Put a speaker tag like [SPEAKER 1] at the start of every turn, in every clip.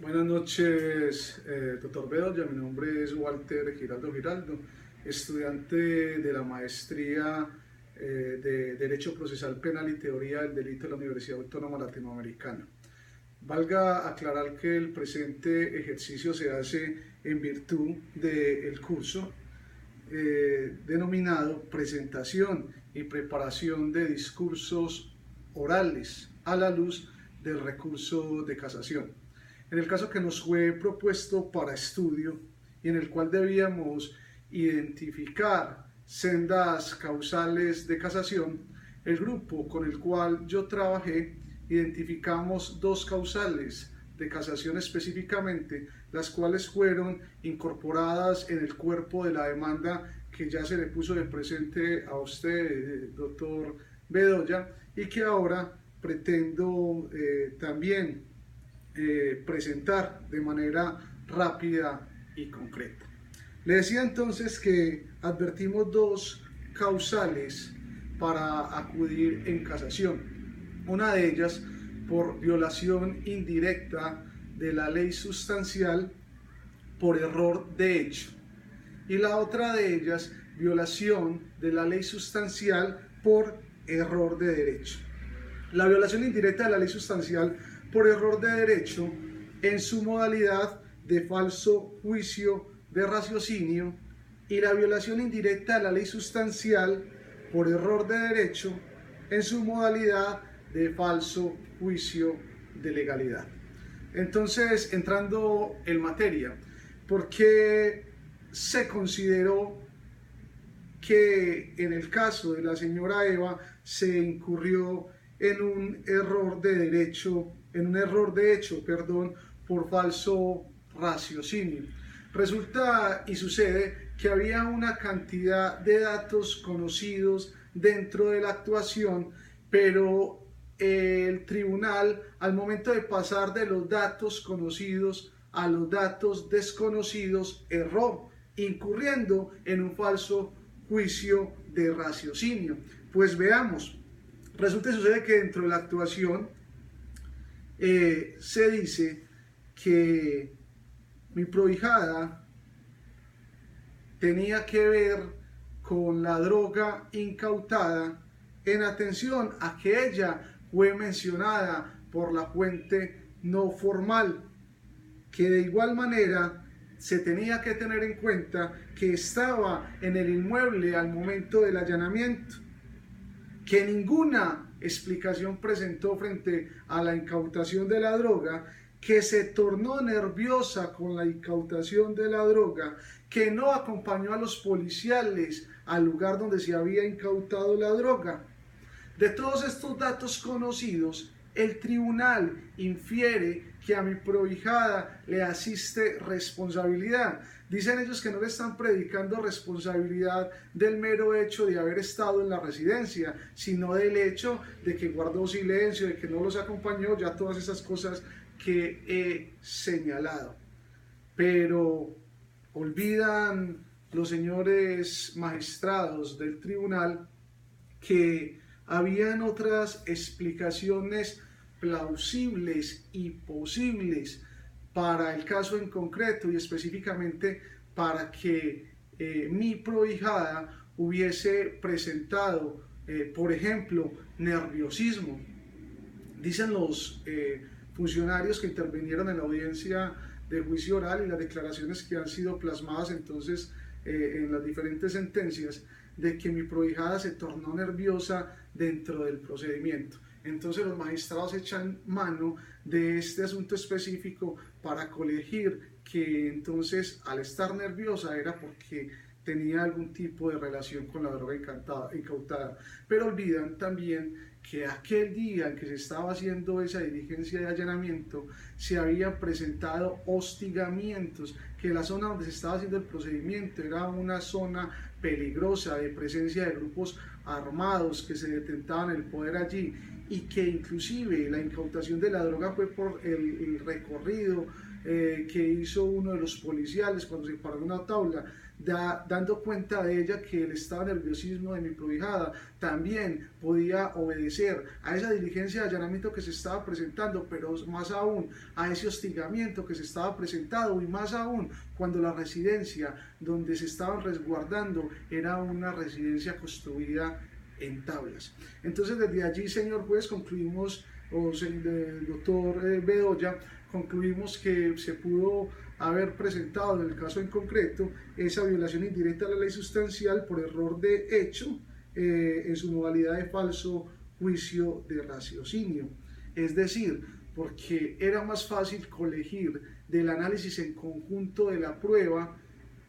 [SPEAKER 1] Buenas noches, doctor Bedoya. Mi nombre es Walter Giraldo, estudiante de la maestría de Derecho Procesal Penal y Teoría del Delito de la Universidad Autónoma Latinoamericana. Valga aclarar que el presente ejercicio se hace en virtud del curso denominado Presentación y Preparación de Discursos Orales a la luz del recurso de casación. En el caso que nos fue propuesto para estudio y en el cual debíamos identificar sendas causales de casación, el grupo con el cual yo trabajé identificamos dos causales de casación específicamente, las cuales fueron incorporadas en el cuerpo de la demanda que ya se le puso de presente a usted, doctor Bedoya, y que ahora pretendo también presentar de manera rápida y concreta. Le decía entonces que advertimos dos causales para acudir en casación. Una de ellas por violación indirecta de la ley sustancial por error de hecho, y la otra de ellas violación de la ley sustancial por error de derecho. La violación indirecta de la ley sustancial por error de derecho en su modalidad de falso juicio de raciocinio, y la violación indirecta de la ley sustancial por error de derecho en su modalidad de falso juicio de legalidad. Entonces, entrando en materia, ¿por qué se consideró que en el caso de la señora Eva se incurrió en un error de hecho, por falso raciocinio? Resulta y sucede que había una cantidad de datos conocidos dentro de la actuación, pero el tribunal, al momento de pasar de los datos conocidos a los datos desconocidos, erró, incurriendo en un falso juicio de raciocinio. Pues veamos, resulta y sucede que dentro de la actuación se dice que mi prohijada tenía que ver con la droga incautada en atención a que ella fue mencionada por la fuente no formal, que de igual manera se tenía que tener en cuenta que estaba en el inmueble al momento del allanamiento, que ninguna explicación presentó frente a la incautación de la droga, que se tornó nerviosa con la incautación de la droga, que no acompañó a los policiales al lugar donde se había incautado la droga. De todos estos datos conocidos, el tribunal infiere que a mi prohijada le asiste responsabilidad. Dicen ellos que no le están predicando responsabilidad del mero hecho de haber estado en la residencia, sino del hecho de que guardó silencio, de que no los acompañó, ya todas esas cosas que he señalado. Pero olvidan los señores magistrados del tribunal que habían otras explicaciones plausibles y posibles para el caso en concreto, y específicamente para que mi prohijada hubiese presentado, por ejemplo, nerviosismo. Dicen los funcionarios que intervinieron en la audiencia de juicio oral y las declaraciones que han sido plasmadas entonces en las diferentes sentencias, de que mi prohijada se tornó nerviosa dentro del procedimiento. Entonces los magistrados echan mano de este asunto específico para colegir que entonces al estar nerviosa era porque tenía algún tipo de relación con la droga incautada. Pero olvidan también que aquel día en que se estaba haciendo esa diligencia de allanamiento se habían presentado hostigamientos que que la zona donde se estaba haciendo el procedimiento era una zona peligrosa de presencia de grupos armados que se detentaban el poder allí, y que inclusive la incautación de la droga fue por el recorrido que hizo uno de los policiales cuando se paró en una tabla, dando cuenta de ella que el estado de nerviosismo de mi prohijada también podía obedecer a esa diligencia de allanamiento que se estaba presentando, pero más aún a ese hostigamiento que se estaba presentando, y más aún cuando la residencia donde se estaban resguardando era una residencia construida en tablas. Entonces desde allí, señor juez, concluimos, doctor Bedoya, concluimos que se pudo haber presentado en el caso en concreto esa violación indirecta a la ley sustancial por error de hecho en su modalidad de falso juicio de raciocinio. Es decir, porque era más fácil colegir del análisis en conjunto de la prueba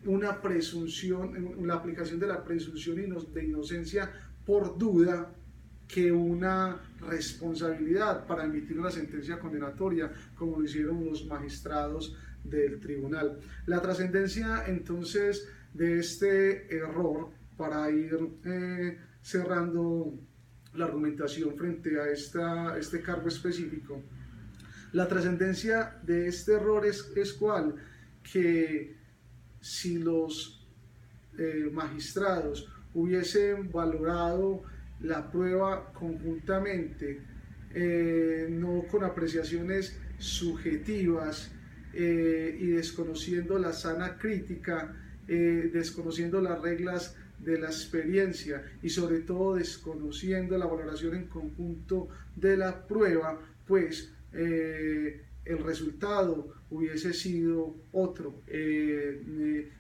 [SPEAKER 1] una presunción, la aplicación de la presunción de inocencia por duda, que una responsabilidad para emitir una sentencia condenatoria, como lo hicieron los magistrados del tribunal. La trascendencia entonces de este error, para ir cerrando la argumentación frente a este cargo específico, la trascendencia de este error es cual, que si los magistrados hubiesen valorado la prueba conjuntamente, no con apreciaciones subjetivas y desconociendo la sana crítica, desconociendo las reglas de la experiencia y sobre todo desconociendo la valoración en conjunto de la prueba, pues el resultado hubiese sido otro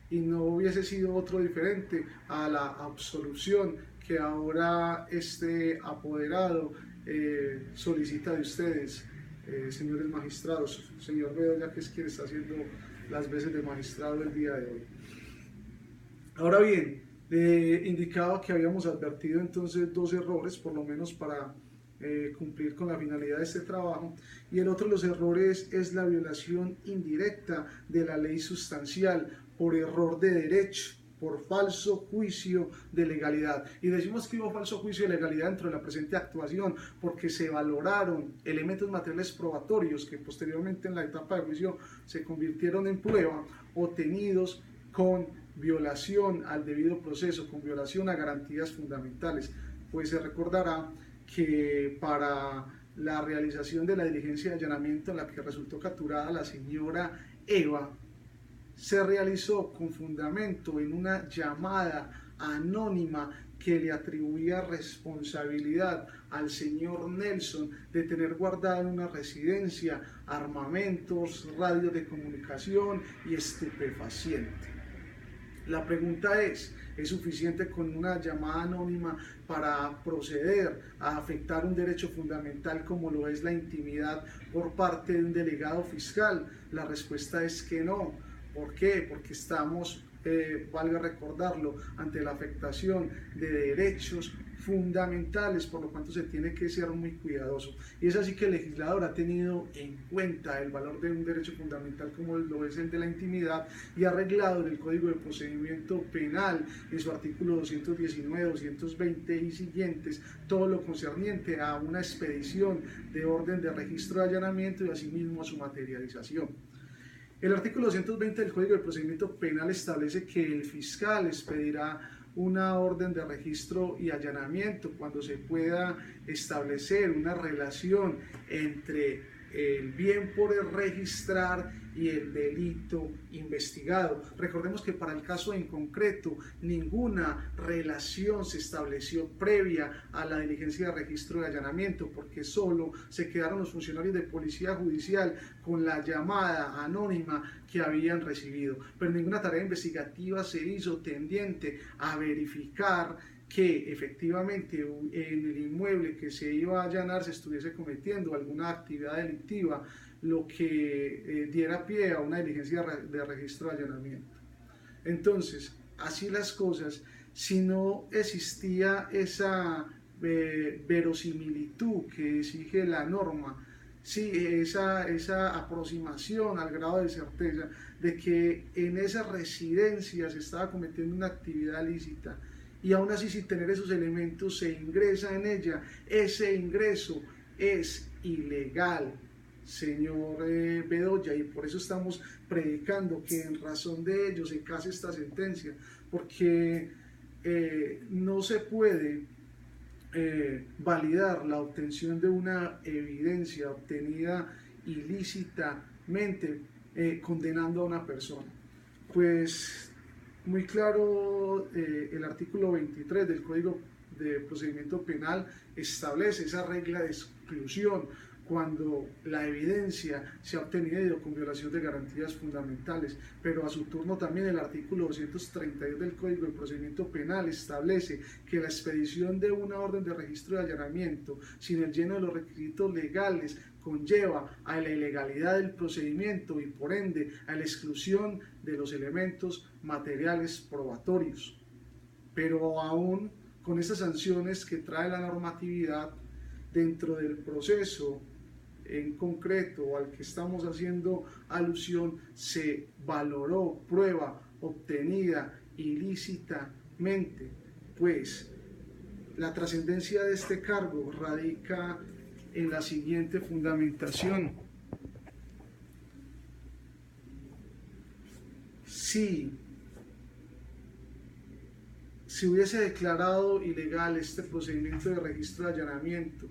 [SPEAKER 1] y no hubiese sido otro diferente a la absolución que ahora este apoderado solicita de ustedes, señores magistrados, señor Bedoya, que es quien está haciendo las veces de magistrado el día de hoy. Ahora bien, indicaba que habíamos advertido entonces dos errores, por lo menos para cumplir con la finalidad de este trabajo, y el otro de los errores es la violación indirecta de la ley sustancial por error de derecho, por falso juicio de legalidad. Y decimos que hubo falso juicio de legalidad dentro de la presente actuación porque se valoraron elementos materiales probatorios que posteriormente en la etapa de juicio se convirtieron en prueba, obtenidos con violación al debido proceso, con violación a garantías fundamentales. Pues se recordará que para la realización de la diligencia de allanamiento en la que resultó capturada la señora Eva, se realizó con fundamento en una llamada anónima que le atribuía responsabilidad al señor Nelson de tener guardado en una residencia armamentos, radios de comunicación y estupefaciente. La pregunta ¿es suficiente con una llamada anónima para proceder a afectar un derecho fundamental como lo es la intimidad por parte de un delegado fiscal? La respuesta es que no. ¿Por qué? Porque estamos, valga recordarlo, ante la afectación de derechos fundamentales, por lo tanto se tiene que ser muy cuidadoso. Y es así que el legislador ha tenido en cuenta el valor de un derecho fundamental como lo es el de la intimidad y ha arreglado en el Código de Procedimiento Penal, en su artículo 219, 220 y siguientes, todo lo concerniente a una expedición de orden de registro de allanamiento y asimismo a su materialización. El artículo 220 del Código de Procedimiento Penal establece que el fiscal expedirá una orden de registro y allanamiento cuando se pueda establecer una relación entre el bien por registrar y el delito investigado. Recordemos que para el caso en concreto ninguna relación se estableció previa a la diligencia de registro y allanamiento, porque solo se quedaron los funcionarios de policía judicial con la llamada anónima que habían recibido, pero ninguna tarea investigativa se hizo tendiente a verificar que efectivamente en el inmueble que se iba a allanar se estuviese cometiendo alguna actividad delictiva, lo que diera pie a una diligencia de registro de allanamiento. Entonces, así las cosas, si no existía esa verosimilitud que exige la norma, sí, esa aproximación al grado de certeza de que en esa residencia se estaba cometiendo una actividad lícita y aún así sin tener esos elementos se ingresa en ella, ese ingreso es ilegal, señor Bedoya, y por eso estamos predicando que en razón de ello se case esta sentencia, porque no se puede validar la obtención de una evidencia obtenida ilícitamente condenando a una persona. Pues muy claro, el artículo 23 del Código de Procedimiento Penal establece esa regla de exclusión cuando la evidencia se ha obtenido con violación de garantías fundamentales, pero a su turno también el artículo 232 del Código de Procedimiento Penal establece que la expedición de una orden de registro de allanamiento sin el lleno de los requisitos legales conlleva a la ilegalidad del procedimiento y por ende a la exclusión de los elementos materiales probatorios. Pero aún con estas sanciones que trae la normatividad dentro del proceso en concreto al que estamos haciendo alusión, se valoró prueba obtenida ilícitamente, pues la trascendencia de este cargo radica en la siguiente fundamentación. Si se hubiese declarado ilegal este procedimiento de registro de allanamiento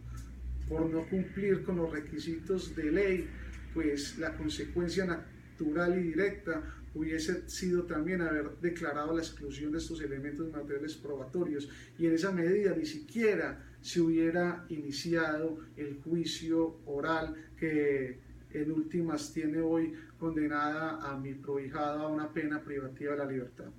[SPEAKER 1] por no cumplir con los requisitos de ley, pues la consecuencia natural y directa hubiese sido también haber declarado la exclusión de estos elementos materiales probatorios y en esa medida ni siquiera se hubiera iniciado el juicio oral que en últimas tiene hoy condenada a mi prohijada a una pena privativa de la libertad.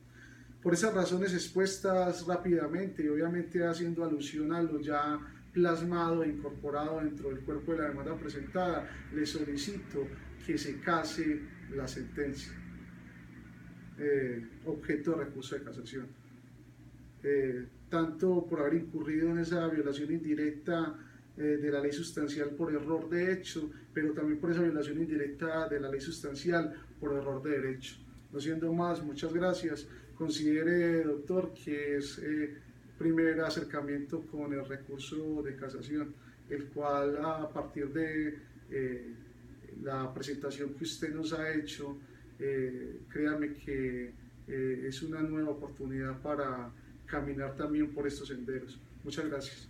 [SPEAKER 1] Por esas razones expuestas rápidamente y obviamente haciendo alusión a lo ya plasmado e incorporado dentro del cuerpo de la demanda presentada, le solicito que se case la sentencia, objeto de recurso de casación. Tanto por haber incurrido en esa violación indirecta de la ley sustancial por error de hecho, pero también por esa violación indirecta de la ley sustancial por error de derecho. No siendo más, muchas gracias. Considere, doctor, que es primer acercamiento con el recurso de casación, el cual a partir de la presentación que usted nos ha hecho, créame que es una nueva oportunidad para caminar también por estos senderos. Muchas gracias.